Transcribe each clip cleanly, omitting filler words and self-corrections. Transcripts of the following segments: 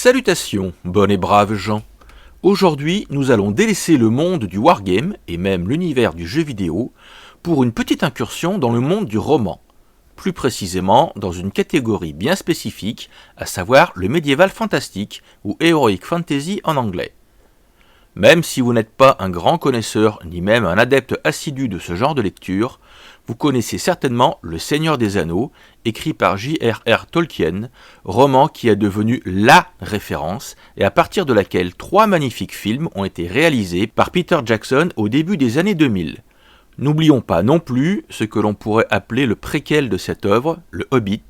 Salutations, bonnes et braves gens. Aujourd'hui, nous allons délaisser le monde du wargame, et même l'univers du jeu vidéo, pour une petite incursion dans le monde du roman. Plus précisément, dans une catégorie bien spécifique, à savoir le médiéval fantastique, ou heroic fantasy en anglais. Même si vous n'êtes pas un grand connaisseur, ni même un adepte assidu de ce genre de lecture, vous connaissez certainement Le Seigneur des Anneaux, écrit par J.R.R. Tolkien, roman qui est devenu LA référence et à partir de laquelle 3 magnifiques films ont été réalisés par Peter Jackson au début des années 2000. N'oublions pas non plus ce que l'on pourrait appeler le préquel de cette œuvre, Le Hobbit,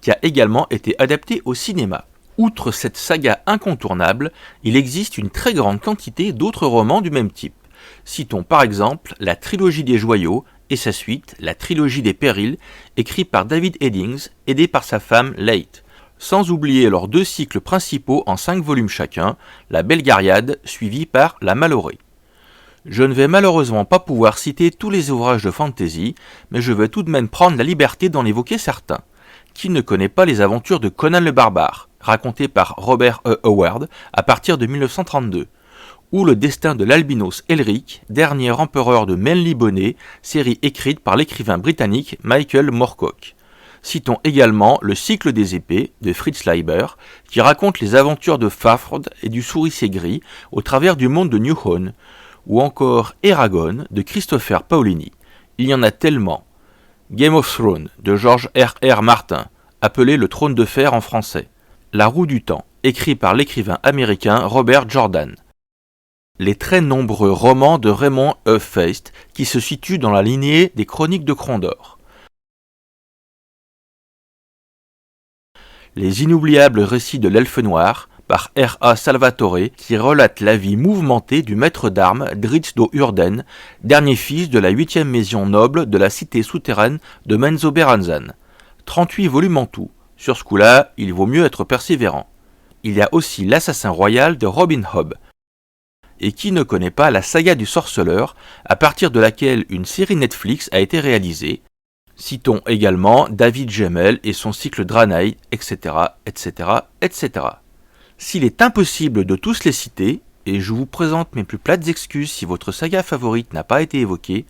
qui a également été adapté au cinéma. Outre cette saga incontournable, il existe une très grande quantité d'autres romans du même type. Citons par exemple la trilogie des joyaux et sa suite, la trilogie des périls, écrite par David Eddings, aidé par sa femme Leigh. Sans oublier leurs 2 cycles principaux en 5 volumes chacun, la Belgariad suivie par la Malorée. Je ne vais malheureusement pas pouvoir citer tous les ouvrages de fantasy, mais je vais tout de même prendre la liberté d'en évoquer certains. Qui ne connaît pas les aventures de Conan le Barbare, racontées par Robert E. Howard à partir de 1932, ou le destin de l'albinos Elric, dernier empereur de Menley-Bonnet, série écrite par l'écrivain britannique Michael Moorcock. Citons également le cycle des épées de Fritz Leiber, qui raconte les aventures de Fafhrd et du souricier gris au travers du monde de New Hone, ou encore Eragon de Christopher Paolini. Il y en a tellement. Game of Thrones de George R.R. Martin, appelé Le Trône de Fer en français. La Roue du Temps, écrit par l'écrivain américain Robert Jordan. Les très nombreux romans de Raymond E. Feist qui se situent dans la lignée des Chroniques de Krondor. Les inoubliables récits de l'Elfe Noir par R.A. Salvatore qui relate la vie mouvementée du maître d'armes Drizzt Do'Urden, dernier fils de la 8e maison noble de la cité souterraine de Menzoberranzan. 38 volumes en tout. Sur ce coup-là, il vaut mieux être persévérant. Il y a aussi l'Assassin royal de Robin Hobb. Et qui ne connaît pas la saga du sorceleur, à partir de laquelle une série Netflix a été réalisée. Citons également David Gemmell et son cycle Draenei, etc., etc., etc. S'il est impossible de tous les citer, et je vous présente mes plus plates excuses si votre saga favorite n'a pas été évoquée,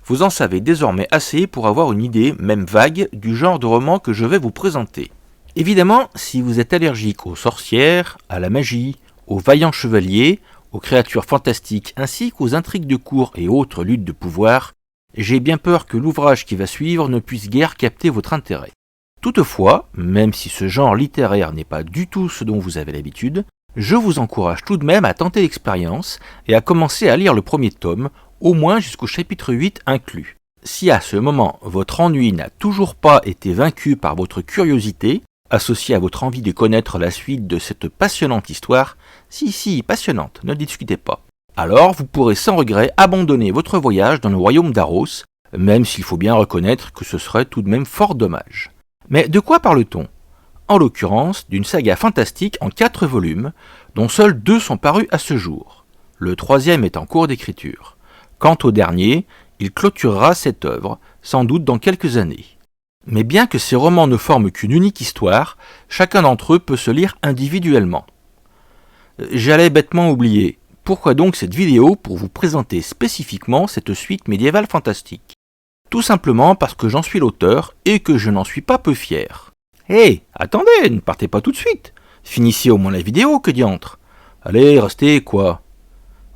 vous en savez désormais assez pour avoir une idée, même vague, du genre de roman que je vais vous présenter. Évidemment, si vous êtes allergique aux sorcières, à la magie, aux vaillants chevaliers, aux créatures fantastiques ainsi qu'aux intrigues de cour et autres luttes de pouvoir, j'ai bien peur que l'ouvrage qui va suivre ne puisse guère capter votre intérêt. Toutefois, même si ce genre littéraire n'est pas du tout ce dont vous avez l'habitude, je vous encourage tout de même à tenter l'expérience et à commencer à lire le premier tome, au moins jusqu'au chapitre 8 inclus. Si à ce moment votre ennui n'a toujours pas été vaincu par votre curiosité, associée à votre envie de connaître la suite de cette passionnante histoire, si, passionnante, ne discutez pas. Alors vous pourrez sans regret abandonner votre voyage dans le royaume d'Aros, même s'il faut bien reconnaître que ce serait tout de même fort dommage. Mais de quoi parle-t-on ? En l'occurrence, d'une saga fantastique en 4 volumes, dont seuls 2 sont parus à ce jour. Le 3e est en cours d'écriture. Quant au dernier, il clôturera cette œuvre, sans doute dans quelques années. Mais bien que ces romans ne forment qu'une unique histoire, chacun d'entre eux peut se lire individuellement. J'allais bêtement oublier, pourquoi donc cette vidéo pour vous présenter spécifiquement cette suite médiévale fantastique ? Tout simplement parce que j'en suis l'auteur et que je n'en suis pas peu fier. Hé, attendez, ne partez pas tout de suite. Finissez au moins la vidéo, que diantre. Allez, restez, quoi.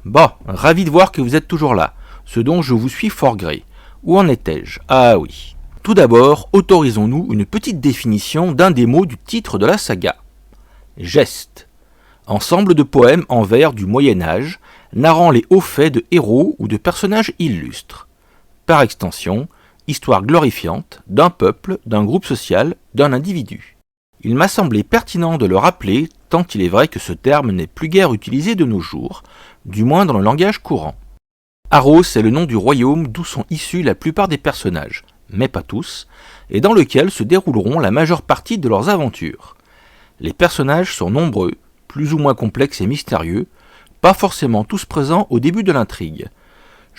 Bon, ravi de voir que vous êtes toujours là, ce dont je vous suis fort gré. Où en étais-je ? Ah oui. Tout d'abord, autorisons-nous une petite définition d'un des mots du titre de la saga. Geste. Ensemble de poèmes en vers du Moyen-Âge, narrant les hauts faits de héros ou de personnages illustres. Par extension, histoire glorifiante d'un peuple, d'un groupe social, d'un individu. Il m'a semblé pertinent de le rappeler, tant il est vrai que ce terme n'est plus guère utilisé de nos jours, du moins dans le langage courant. Aros est le nom du royaume d'où sont issus la plupart des personnages, mais pas tous, et dans lequel se dérouleront la majeure partie de leurs aventures. Les personnages sont nombreux, plus ou moins complexes et mystérieux, pas forcément tous présents au début de l'intrigue.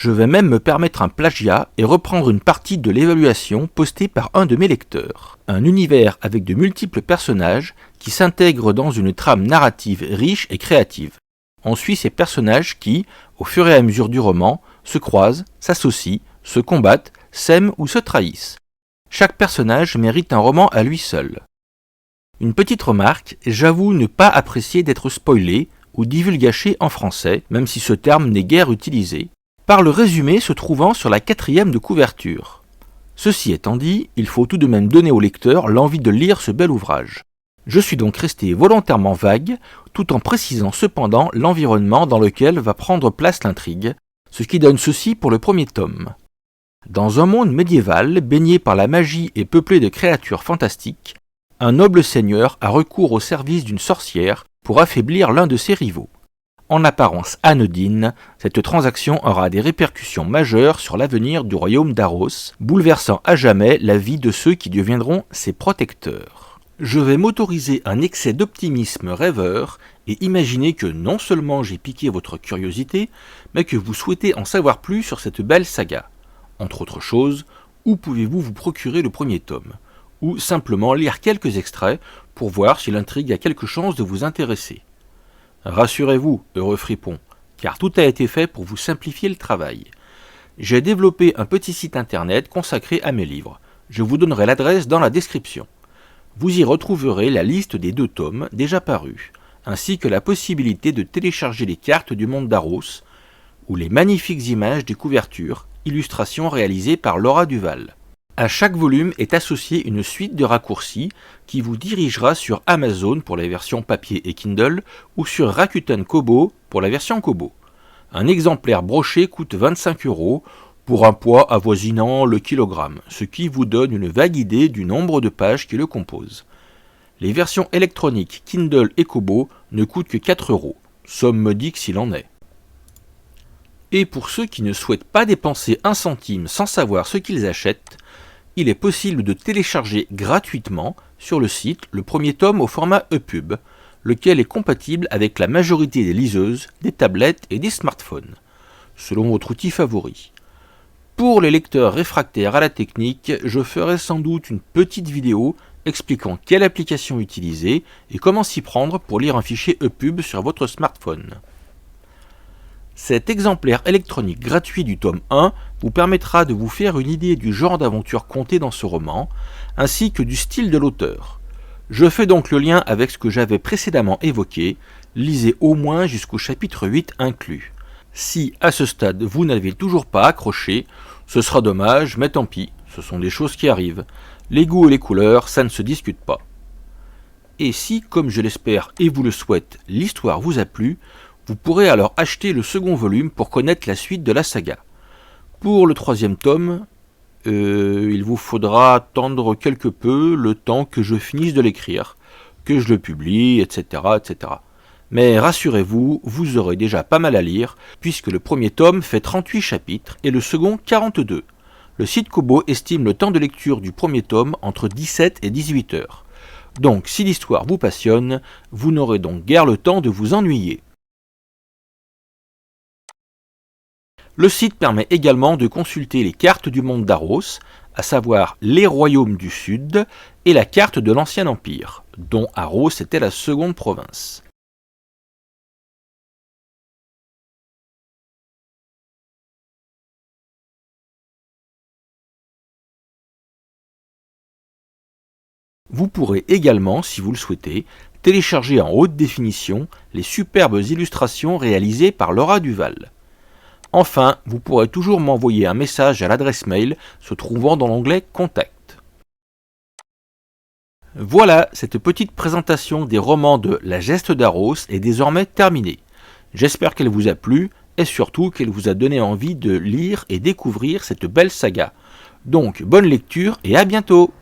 Je vais même me permettre un plagiat et reprendre une partie de l'évaluation postée par un de mes lecteurs. Un univers avec de multiples personnages qui s'intègrent dans une trame narrative riche et créative. On suit ces personnages qui, au fur et à mesure du roman, se croisent, s'associent, se combattent, s'aiment ou se trahissent. Chaque personnage mérite un roman à lui seul. Une petite remarque, j'avoue ne pas apprécier d'être spoilé ou divulgaché en français, même si ce terme n'est guère utilisé, par le résumé se trouvant sur la 4e de couverture. Ceci étant dit, il faut tout de même donner au lecteur l'envie de lire ce bel ouvrage. Je suis donc resté volontairement vague, tout en précisant cependant l'environnement dans lequel va prendre place l'intrigue, ce qui donne ceci pour le premier tome. Dans un monde médiéval, baigné par la magie et peuplé de créatures fantastiques, un noble seigneur a recours au service d'une sorcière pour affaiblir l'un de ses rivaux. En apparence anodine, cette transaction aura des répercussions majeures sur l'avenir du royaume d'Aros, bouleversant à jamais la vie de ceux qui deviendront ses protecteurs. Je vais m'autoriser un excès d'optimisme rêveur et imaginer que non seulement j'ai piqué votre curiosité, mais que vous souhaitez en savoir plus sur cette belle saga. Entre autres choses, où pouvez-vous vous procurer le premier tome? Ou simplement lire quelques extraits pour voir si l'intrigue a quelque chance de vous intéresser. Rassurez-vous, heureux fripon, car tout a été fait pour vous simplifier le travail. J'ai développé un petit site internet consacré à mes livres. Je vous donnerai l'adresse dans la description. Vous y retrouverez la liste des 2 tomes déjà parus, ainsi que la possibilité de télécharger les cartes du monde d'Aros, ou les magnifiques images des couvertures, illustrations réalisées par Laura Duval. À chaque volume est associée une suite de raccourcis qui vous dirigera sur Amazon pour la version papier et Kindle ou sur Rakuten Kobo pour la version Kobo. Un exemplaire broché coûte 25 € pour un poids avoisinant le kilogramme, ce qui vous donne une vague idée du nombre de pages qui le composent. Les versions électroniques Kindle et Kobo ne coûtent que 4 €, somme modique s'il en est. Et pour ceux qui ne souhaitent pas dépenser un centime sans savoir ce qu'ils achètent, il est possible de télécharger gratuitement sur le site le premier tome au format EPUB, lequel est compatible avec la majorité des liseuses, des tablettes et des smartphones, selon votre outil favori. Pour les lecteurs réfractaires à la technique, je ferai sans doute une petite vidéo expliquant quelle application utiliser et comment s'y prendre pour lire un fichier EPUB sur votre smartphone. Cet exemplaire électronique gratuit du tome 1 vous permettra de vous faire une idée du genre d'aventure contée dans ce roman, ainsi que du style de l'auteur. Je fais donc le lien avec ce que j'avais précédemment évoqué, lisez au moins jusqu'au chapitre 8 inclus. Si, à ce stade, vous n'avez toujours pas accroché, ce sera dommage, mais tant pis, ce sont des choses qui arrivent. Les goûts et les couleurs, ça ne se discute pas. Et si, comme je l'espère et vous le souhaite, l'histoire vous a plu, vous pourrez alors acheter le second volume pour connaître la suite de la saga. Pour le 3e tome, il vous faudra attendre quelque peu le temps que je finisse de l'écrire, que je le publie, etc., etc. Mais rassurez-vous, vous aurez déjà pas mal à lire, puisque le premier tome fait 38 chapitres et le second 42. Le site Kobo estime le temps de lecture du premier tome entre 17 et 18 heures. Donc si l'histoire vous passionne, vous n'aurez donc guère le temps de vous ennuyer. Le site permet également de consulter les cartes du monde d'Aros, à savoir les royaumes du Sud et la carte de l'Ancien Empire, dont Aros était la seconde province. Vous pourrez également, si vous le souhaitez, télécharger en haute définition les superbes illustrations réalisées par Laura Duval. Enfin, vous pourrez toujours m'envoyer un message à l'adresse mail se trouvant dans l'onglet Contact. Voilà, cette petite présentation des romans de La Geste d'Aros est désormais terminée. J'espère qu'elle vous a plu et surtout qu'elle vous a donné envie de lire et découvrir cette belle saga. Donc, bonne lecture et à bientôt!